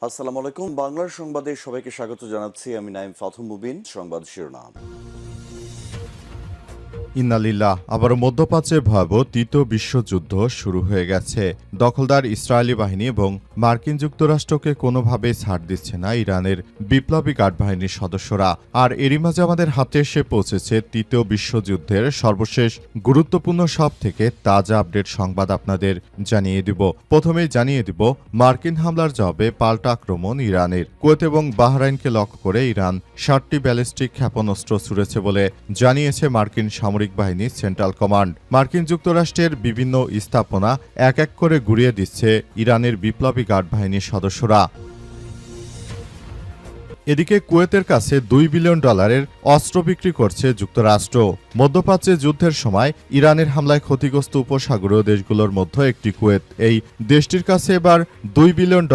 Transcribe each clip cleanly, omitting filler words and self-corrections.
আসসালামু আলাইকুম। বাংলার সংবাদে সবাইকে স্বাগত জানাচ্ছি। আমি নাইম ফাথুম মুবিন। সংবাদ শিরোনাম। ইন্নালিল্লাহ, আবারও মধ্যপ্রাচ্যে ভয়াবহ তৃতীয় বিশ্বযুদ্ধ শুরু হয়ে গেছে। দখলদার ইসরায়েলি বাহিনী এবং মার্কিন যুক্তরাষ্ট্রকে কোনোভাবেই ছাড় দিচ্ছে না ইরানের বিপ্লবী গার্ড বাহিনীর সদস্যরা। আর এরই মাঝে আমাদের হাতে এসে পৌঁছেছে তৃতীয় বিশ্বযুদ্ধের সর্বশেষ গুরুত্বপূর্ণ সব থেকে তাজা আপডেট সংবাদ আপনাদের জানিয়ে দিব। প্রথমেই জানিয়ে দিব মার্কিন হামলার জবাবে পাল্টা আক্রমণ ইরানের। কুয়েত এবং বাহরাইনকে লক্ষ্য করে ইরান 7টি ব্যালিস্টিক ক্ষেপণাস্ত্র ছুড়েছে বলে জানিয়েছে মার্কিন সামরিক বাহিনী সেন্ট্রাল কমান্ড। মার্কিন যুক্তরাষ্ট্রের বিভিন্ন স্থাপনা এক এক করে গুড়িয়ে দিচ্ছে ইরানের বিপ্লবী গার্ড বাহিনীর সদস্যরা। এদিকে কুয়েতের কাছে $2 বিলিয়ন অস্ত্র বিক্রি করছে যুক্তরাষ্ট্র। মধ্যপ্রাচ্যে যুদ্ধের সময় ইরানের হামলায় ক্ষতিগ্রস্ত উপসাগরীয় দেশগুলোর মধ্যে একটি কুয়েত। এই দেশটির কাছে এবার $2 বিলিয়ন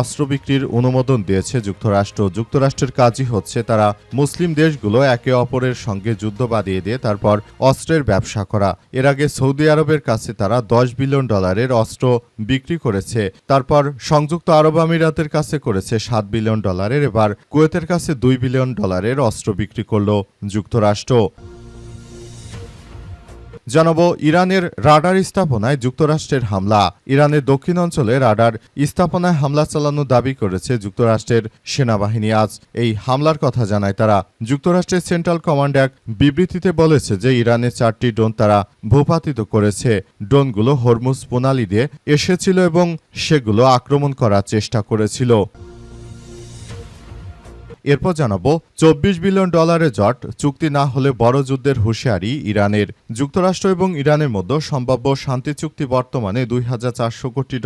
অস্ত্র বিক্রির অনুমোদন দিয়েছে যুক্তরাষ্ট্র। যুক্তরাষ্ট্রের কাজই হচ্ছে তারা মুসলিম দেশগুলো একে অপরের সঙ্গে যুদ্ধ বাঁধিয়ে দিয়ে তারপর অস্ত্রের ব্যবসা করা। এর আগে সৌদি আরবের কাছে তারা $10 বিলিয়ন অস্ত্র বিক্রি করেছে। তারপর সংযুক্ত আরব আমিরাতের কাছে করেছে $7 বিলিয়ন। এবার কুয়েতের কাছে $2 বিলিয়ন অস্ত্র বিক্রি করল যুক্তরাষ্ট্র। জানাবো ইরানের রাডার স্থাপনায় যুক্তরাষ্ট্রের হামলা। ইরানের দক্ষিণ অঞ্চলে রাডার স্থাপনায় হামলা চালানোর দাবি করেছে যুক্তরাষ্ট্রের সেনাবাহিনী। আজ এই হামলার কথা জানায় তারা। যুক্তরাষ্ট্রের সেন্ট্রাল কমান্ড এক বিবৃতিতে বলেছে যে ইরানের 4টি ড্রোন তারা ভূপাতিত করেছে। ড্রোনগুলো হরমুজ প্রণালী দিয়ে এসেছিল এবং সেগুলো আক্রমণ করার চেষ্টা করেছিল। এরপর জানাবো $24 বিলিয়ন জট চুক্তি না হলে বড় যুদ্ধের হুঁশিয়ারি ইরানের। যুক্তরাষ্ট্র এবং ইরানের মধ্যে সম্ভাব্য শান্তি চুক্তি বর্তমানে $2,400 কোটি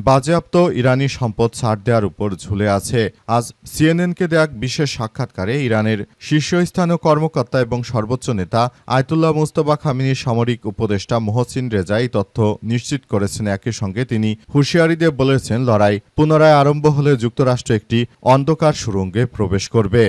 বাজেয়াপ্ত ইরানি সম্পদ ছাড় দেওয়ার উপর ঝুলে আছে। আজ সিএনএনকে দেয়া এক বিশেষ সাক্ষাৎকারে ইরানের শীর্ষস্থানীয় কর্মকর্তা এবং সর্বোচ্চ নেতা আয়তুল্লাহ মুস্তফা খামেনির সামরিক উপদেষ্টা মোহসিন রেজা এই তথ্য নিশ্চিত করেছেন। একই সঙ্গে তিনি হুঁশিয়ারি দিয়ে বলেছেন, লড়াই পুনরায় আরম্ভ হলে যুক্তরাষ্ট্র একটি অন্ধকার সুড়ঙ্গে প্রবেশ করবে।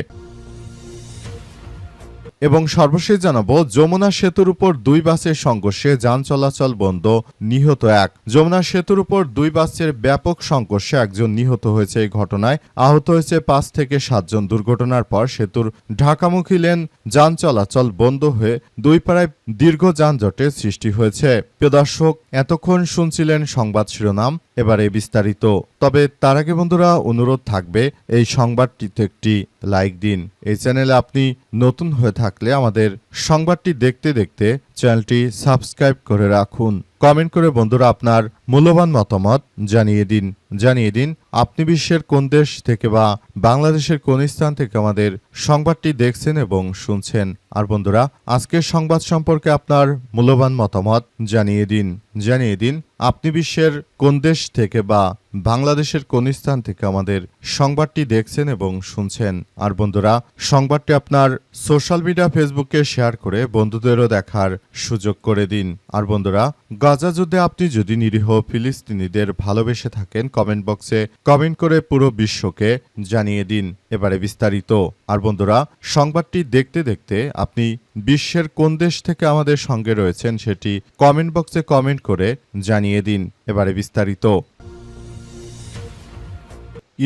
এবং সর্বশেষ জানাবো যমুনা সেতুর উপর 2 বাসের সংঘর্ষে যান চলাচল বন্ধ, নিহত 1। যমুনা সেতুর উপর 2 বাসের ব্যাপক সংঘর্ষে একজন নিহত হয়েছে। এই ঘটনায় আহত হয়েছে 5 থেকে 7 জন। দুর্ঘটনার পর সেতুর ঢাকামুখী লেন যান চলাচল বন্ধ হয়ে দুই পাড়ায় দীর্ঘ যানজটের সৃষ্টি হয়েছে। প্রিয় দর্শক, এতক্ষণ শুনছিলেন সংবাদ শিরোনাম, এবারে বিস্তারিত। তবে তার আগে বন্ধুরা অনুরোধ থাকবে এই সংবাদটিতে একটি লাইক দিন। এই চ্যানেলে আপনি নতুন হয়ে থাকলে আমাদের সংবাদটি দেখতে দেখতে চ্যানেলটি সাবস্ক্রাইব করে রাখুন। কমেন্ট করে বন্ধুরা আপনার মূল্যবান মতামত জানিয়ে দিন আপনি বিশ্বের কোন দেশ থেকে বা বাংলাদেশের কোন স্থান থেকে আমাদের সংবাদটি দেখছেন এবং শুনছেন। আর বন্ধুরা, আজকের সংবাদ সম্পর্কে আপনার মূল্যবান মতামত জানিয়ে দিন আপনি বিশ্বের কোন দেশ থেকে বা বাংলাদেশের কোন স্থান থেকে আমাদের সংবাদটি দেখছেন এবং শুনছেন। আর বন্ধুরা, সংবাদটি আপনার সোশ্যাল মিডিয়া ফেসবুকে শেয়ার করে বন্ধুদেরও দেখার সুযোগ করে দিন। আর বন্ধুরা, গাজা যুদ্ধে আপনি যদি নিরীহ ফিলিস্তিনিদের ভালোবেসে থাকেন কমেন্ট বক্সে কমেন্ট করে পুরো বিশ্বকে জানিয়ে দিন। এবারে বিস্তারিত। আর বন্ধুরা, সংবাদটি দেখতে দেখতে আপনি বিশ্বের কোন দেশ থেকে আমাদের সঙ্গে রয়েছেন সেটি কমেন্ট বক্সে কমেন্ট করে জানিয়ে দিন। এবারে বিস্তারিত।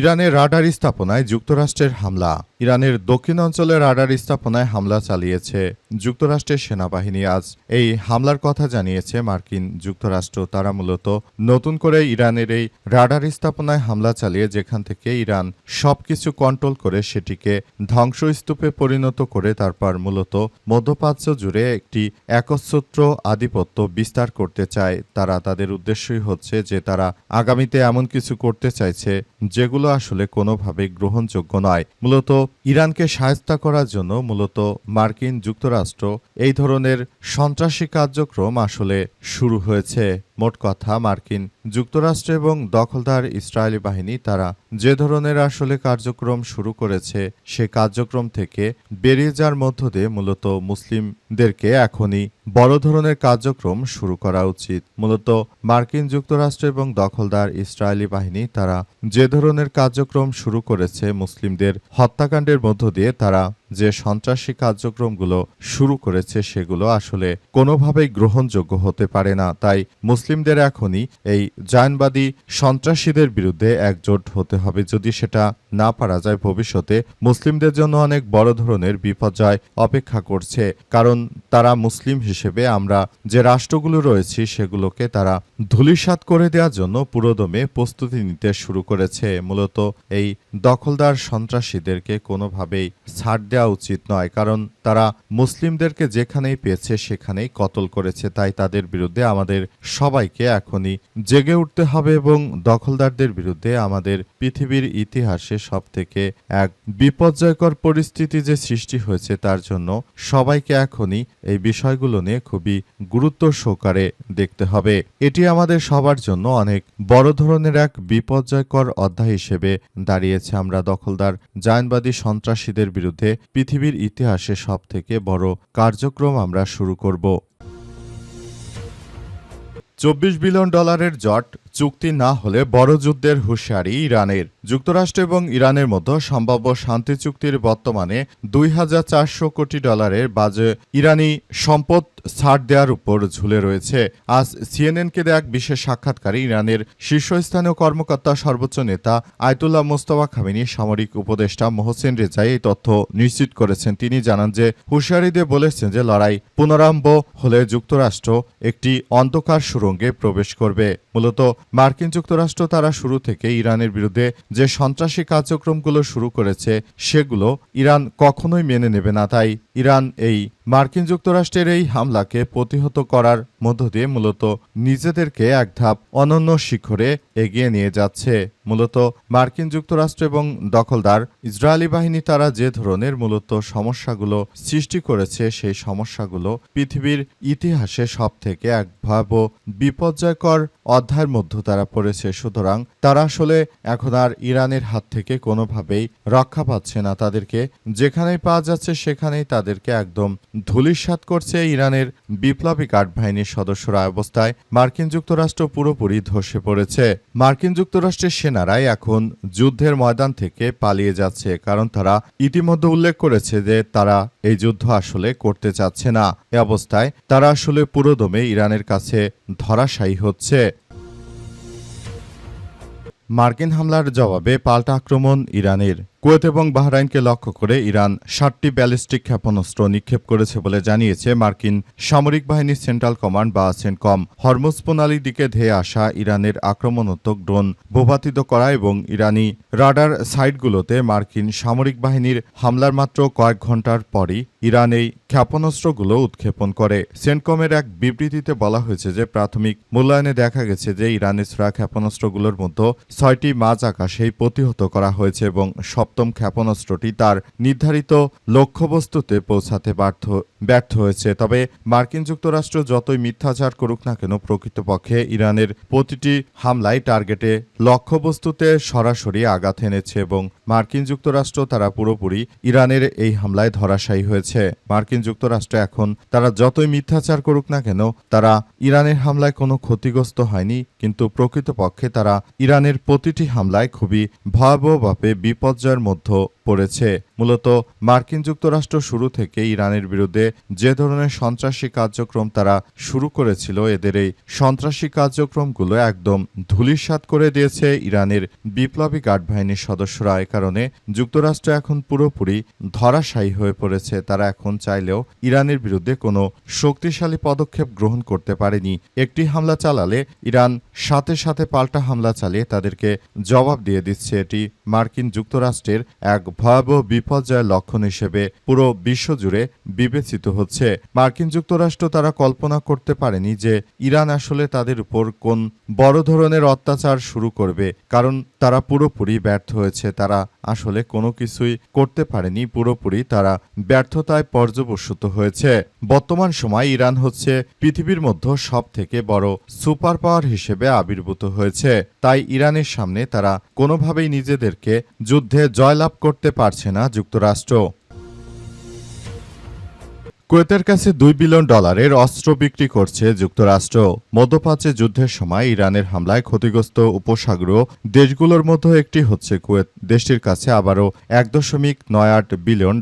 ইরানের রাডার স্থাপনায় যুক্তরাষ্ট্রের হামলা। ইরানের দক্ষিণ অঞ্চলে রাডার স্থাপনায় হামলা চালিয়েছে যুক্তরাষ্ট্রের সেনাবাহিনী। আজ এই হামলার কথা জানিয়েছে মার্কিন যুক্তরাষ্ট্র। তারা মূলত নতুন করে ইরানের এই রাডার স্থাপনায় হামলা চালিয়ে যেখান থেকে ইরান সবকিছু কন্ট্রোল করে সেটিকে ধ্বংসস্তূপে পরিণত করে তারপর মূলত মধ্যপ্রাচ্য জুড়ে একটি একচ্ছত্র আধিপত্য বিস্তার করতে চায়। তাদের উদ্দেশ্যই হচ্ছে যে তারা আগামীতে এমন কিছু করতে চাইছে যেগুলো আসলে কোনোভাবে গ্রহণযোগ্য নয়। মূলত ইরানকে শায়েস্তা করার জন্য মূলত মার্কিন যুক্তরাষ্ট্র এই ধরনের সন্ত্রাসী কার্যক্রম আসলে শুরু হয়েছে। মোট কথা, মার্কিন যুক্তরাষ্ট্র এবং দখলদার ইসরায়েলি বাহিনী তারা যে ধরনের আসলে কার্যক্রম শুরু করেছে সে কার্যক্রম থেকে বেরিয়ে যাওয়ার মধ্য দিয়ে মূলত মুসলিমদেরকে এখনই বড় ধরনের কার্যক্রম শুরু করা উচিত। মূলত মার্কিন যুক্তরাষ্ট্র এবং দখলদার ইসরায়েলি বাহিনী তারা যে ধরনের কার্যক্রম শুরু করেছে, মুসলিমদের হত্যাকাণ্ডের মধ্য দিয়ে তারা যে সন্ত্রাসী কার্যক্রমগুলো শুরু করেছে, সেগুলো আসলে কোনোভাবেই গ্রহণযোগ্য হতে পারে না। তাই মুসলিমদের এখনই এই জায়নবাদী সন্ত্রাসীদের বিরুদ্ধে একজোট হতে হবে। যদি সেটা না পারা যায়, ভবিষ্যতে মুসলিমদের জন্য অনেক বড় ধরনের বিপর্যয় অপেক্ষা করছে। কারণ তারা মুসলিম হিসেবে আমরা যে রাষ্ট্রগুলো রয়েছি, সেগুলোকে তারা ধূলিসাৎ করে দেওয়ার জন্য পুরোদমে প্রস্তুতি নিতে শুরু করেছে। মূলত এই দখলদার সন্ত্রাসীদেরকে কোনোভাবেই ছাড় দেওয়া উচিত নয়, কারণ তারা মুসলিমদেরকে যেখানেই পেয়েছে সেখানেই কতল করেছে। তাই তাদের বিরুদ্ধে আমাদের সবাইকে এখনই জেগে উঠতে হবে এবং দখলদারদের বিরুদ্ধে আমাদের পৃথিবীর ইতিহাসে সবথেকে এক বিপর্যয়কর পরিস্থিতি যে সৃষ্টি হয়েছে, তার জন্য সবাইকে এখনই এই বিষয়গুলো নিয়ে খুবই গুরুত্ব সহকারে দেখতে হবে। এটি আমাদের সবার জন্য অনেক বড় ধরনের এক বিপর্যয়কর অধ্যায় হিসেবে দাঁড়িয়েছে। আমরা দখলদার জায়নবাদী সন্ত্রাসীদের বিরুদ্ধে পৃথিবীর ইতিহাসে সবথেকে বড় কার্যক্রম আমরা শুরু করব। $24 বিলিয়ন জট চুক্তি না হলে বড় যুদ্ধের হুঁশিয়ারি ইরানের। যুক্তরাষ্ট্র এবং ইরানের মধ্যে সম্ভাব্য শান্তি চুক্তির বর্তমানে $2400 কোটি বাজে ইরানি সম্পদ ছাড় দেওয়ার উপর ঝুলে রয়েছে। আজ সিএনএনকে দেয়া এক বিশেষ সাক্ষাৎকারে ইরানের শীর্ষস্থানীয় কর্মকর্তা সর্বোচ্চ নেতা আয়তুল্লাহ মোস্তফা খামেনি সামরিক উপদেষ্টা মোহসেন রেজাই এই তথ্য নিশ্চিত করেছেন। তিনি জানান যে হুঁশিয়ারি দিয়ে বলেছেন যে লড়াই পুনরারম্ভ হলে যুক্তরাষ্ট্র একটি অন্ধকার সুড়ঙ্গে প্রবেশ করবে। মূলত মার্কিন যুক্তরাষ্ট্র তারা শুরু থেকে ইরানের বিরুদ্ধে যে সন্ত্রাসী কার্যক্রমগুলো শুরু করেছে, সেগুলো ইরান কখনোই মেনে নেবে না। তাই ইরান এই মার্কিন যুক্তরাষ্ট্রের এই হামলাকে প্রতিহত করার মধ্য দিয়ে মূলত নিজেদেরকে এক ধাপ অনন্য শিখরে এগিয়ে নিয়ে যাচ্ছে। মূলত মার্কিন যুক্তরাষ্ট্র এবং দখলদার ইসরায়েলি বাহিনী তারা যে ধরনের মূলত সমস্যাগুলো সৃষ্টি করেছে, সেই সমস্যাগুলো পৃথিবীর ইতিহাসে সবথেকে এক ভয়াবহ বিপর্যয়কর অধ্যায়ের মধ্যে তারা পড়েছে। সুতরাং তারা আসলে এখন আর ইরানের হাত থেকে কোনোভাবেই রক্ষা পাচ্ছে না। তাদেরকে যেখানেই পাওয়া যাচ্ছে সেখানেই তাদেরকে একদম ধূলিসাৎ করছে ইরানের বিপ্লবী গার্ড বাহিনীর সদস্যরা। অবস্থায় মার্কিন যুক্তরাষ্ট্র পুরোপুরি ধসে পড়েছে। মার্কিন যুক্তরাষ্ট্রের সেনারাই এখন যুদ্ধের ময়দান থেকে পালিয়ে যাচ্ছে, কারণ তারা ইতিমধ্যে উল্লেখ করেছে যে তারা এই যুদ্ধ আসলে করতে চাচ্ছে না। এ অবস্থায় তারা আসলে পুরোদমে ইরানের কাছে ধরাশায়ী হচ্ছে। মার্কিন হামলার জবাবে পাল্টা আক্রমণ ইরানের। কুয়েত এবং বাহরাইনকে লক্ষ্য করে ইরান 7টি ব্যালিস্টিক ক্ষেপণাস্ত্র নিক্ষেপ করেছে বলে জানিয়েছে মার্কিন সামরিক বাহিনীর সেন্ট্রাল কমান্ড বা সেন্টকম। হরমুজ প্রণালীর দিকে ধেয়ে আসা ইরানের আক্রমণাত্মক ড্রোন ভূপাতিত করা এবং ইরানি রাডার সাইটগুলোতে মার্কিন সামরিক বাহিনীর হামলার মাত্র কয়েক ঘন্টার পরই ইরান এই ক্ষেপণাস্ত্রগুলো উৎক্ষেপণ করে। সেন্টকমের এক বিবৃতিতে বলা হয়েছে যে প্রাথমিক মূল্যায়নে দেখা গেছে যে ইরানের ছোড়া ক্ষেপণাস্ত্রগুলোর মধ্যে 6টি মাঝ আকাশেই প্রতিহত করা হয়েছে এবং সপ্তম ক্ষেপণাস্ত্রটি তার নির্ধারিত লক্ষ্যবস্তুতে পৌঁছাতে ব্যর্থ হয়েছে। তবে মার্কিন যুক্তরাষ্ট্র যতই মিথ্যাচার করুক না কেন, প্রকৃতপক্ষে ইরানের প্রতিটি হামলায় টার্গেটে লক্ষ্যবস্তুতে সরাসরি আঘাত এনেছে এবং মার্কিন যুক্তরাষ্ট্র তারা পুরোপুরি ইরানের এই হামলায় ধরাশায়ী হয়েছে। মার্কিন যুক্তরাষ্ট্র এখন তারা যতই মিথ্যাচার করুক না কেন, তারা ইরানের হামলায় কোনো ক্ষতিগ্রস্ত হয়নি, কিন্তু প্রকৃতপক্ষে তারা ইরানের প্রতিটি হামলায় খুবই ভয়াবহভাবে বিপর্যয়ের মধ্যে পড়েছে। মূলত মার্কিন যুক্তরাষ্ট্র শুরু থেকে ইরানের বিরুদ্ধে যে ধরনের সন্ত্রাসী কার্যক্রম তারা শুরু করেছিল, এদের এই সন্ত্রাসী কার্যক্রমগুলো একদম ধূলিসাৎ করে দিয়েছে ইরানের বিপ্লবী গার্ড বাহিনীর সদস্যরা। এ কারণে যুক্তরাষ্ট্র এখন পুরোপুরি ধরাশায়ী হয়ে পড়েছে। তারা এখন চাইলেও ইরানের বিরুদ্ধে কোনো শক্তিশালী পদক্ষেপ গ্রহণ করতে পারেনি। একটি হামলা চালালে ইরান সাথে সাথে পাল্টা হামলা চালিয়ে তাদেরকে জবাব দিয়ে দিচ্ছে। এটি মার্কিন যুক্তরাষ্ট্রের এক ভয়াবহ বিপর্যয়ের লক্ষণ হিসেবে পুরো বিশ্বজুড়ে বিবেচিত হচ্ছে। মার্কিন যুক্তরাষ্ট্র তারা কল্পনা করতে পারেনি যে ইরান আসলে তাদের উপর কোন বড় ধরনের অত্যাচার শুরু করবে, কারণ তারা পুরোপুরি ব্যর্থ হয়েছে। তারা আসলে কোনো কিছুই করতে পারেনি, পুরোপুরি তারা ব্যর্থতায় পর্যবসিত হয়েছে। বর্তমান সময় ইরান হচ্ছে পৃথিবীর মধ্যে সব থেকে বড় সুপার পাওয়ার হিসেবে আবির্ভূত হয়েছে। তাই ইরানের সামনে তারা কোনোভাবেই নিজেদেরকে যুদ্ধে জয়লাভ করতে পারছে না যুক্তরাষ্ট্র। কুয়েতের কাছে $2 বিলিয়ন অস্ত্র বিক্রি করছে যুক্তরাষ্ট্র। মধ্যপ্রাচ্যে যুদ্ধের সময় ইরানের হামলায় ক্ষতিগ্রস্ত উপসাগরীয় দেশগুলোর মধ্যে একটি হচ্ছে কুয়েত। দেশটির কাছে আবারও $1.98 বিলিয়ন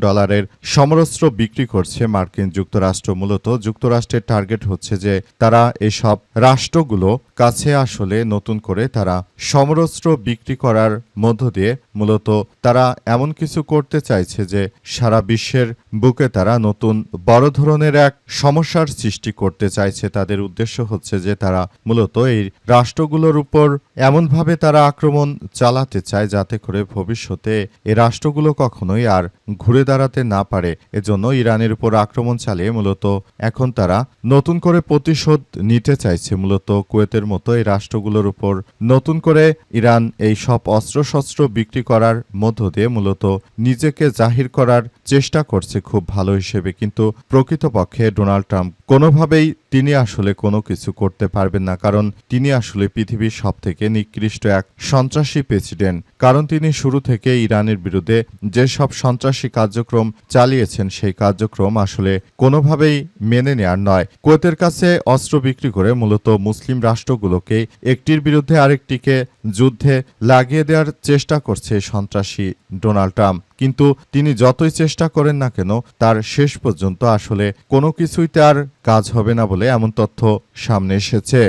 সমরাস্ত্র বিক্রি করছে মার্কিন যুক্তরাষ্ট্র। মূলত যুক্তরাষ্ট্রের টার্গেট হচ্ছে যে তারা এসব রাষ্ট্রগুলো কাছে আসলে নতুন করে তারা সমরাস্ত্র বিক্রি করার মধ্য দিয়ে মূলত তারা এমন কিছু করতে চাইছে যে সারা বিশ্বের বুকে তারা নতুন বড় ধরনের এক সমস্যার সৃষ্টি করতে চাইছে। তাদের উদ্দেশ্য হচ্ছে যে তারা মূলত এই রাষ্ট্রগুলোর উপর এমনভাবে তারা আক্রমণ চালাতে চায় যাতে করে ভবিষ্যতে এই রাষ্ট্রগুলো কখনোই আর ঘুরে দাঁড়াতে না পারে। এজন্য ইরানের উপর আক্রমণ চালিয়ে মূলত এখন তারা নতুন করে প্রতিশোধ নিতে চাইছে। মূলত কুয়েতের মতো এই রাষ্ট্রগুলোর উপর নতুন করে ইরান এই সব অস্ত্রশস্ত্র বিক্রি করার মধ্য দিয়ে মূলত নিজেকে জাহির করার চেষ্টা করছে খুব ভালো হিসেবে। কিন্তু প্রকৃতপক্ষে ডোনাল্ড ট্রাম্প কোনোভাবেই তিনি আসলে কোনো কিছু করতে পারবেন না, কারণ তিনি আসলে পৃথিবীর সবথেকে নিকৃষ্ট এক সন্ত্রাসী প্রেসিডেন্ট। কারণ তিনি শুরু থেকে ইরানের বিরুদ্ধে যেসব সন্ত্রাসী কার্যক্রম চালিয়েছেন সেই কার্যক্রম আসলে কোনোভাবেই মেনে নেয়ার নয়। কুয়েতের কাছে অস্ত্র বিক্রি করে মূলত মুসলিম রাষ্ট্রগুলোকে একটির বিরুদ্ধে আরেকটিকে যুদ্ধে লাগিয়ে দেওয়ার চেষ্টা করছে সন্ত্রাসী ডোনাল্ড ট্রাম্প। কিন্তু তিনি যতই চেষ্টা করেন না কেন তার শেষ পর্যন্ত আসলে কোনো কিছুই তার কাজ হবে না বলে এমন তথ্য সামনে এসেছে।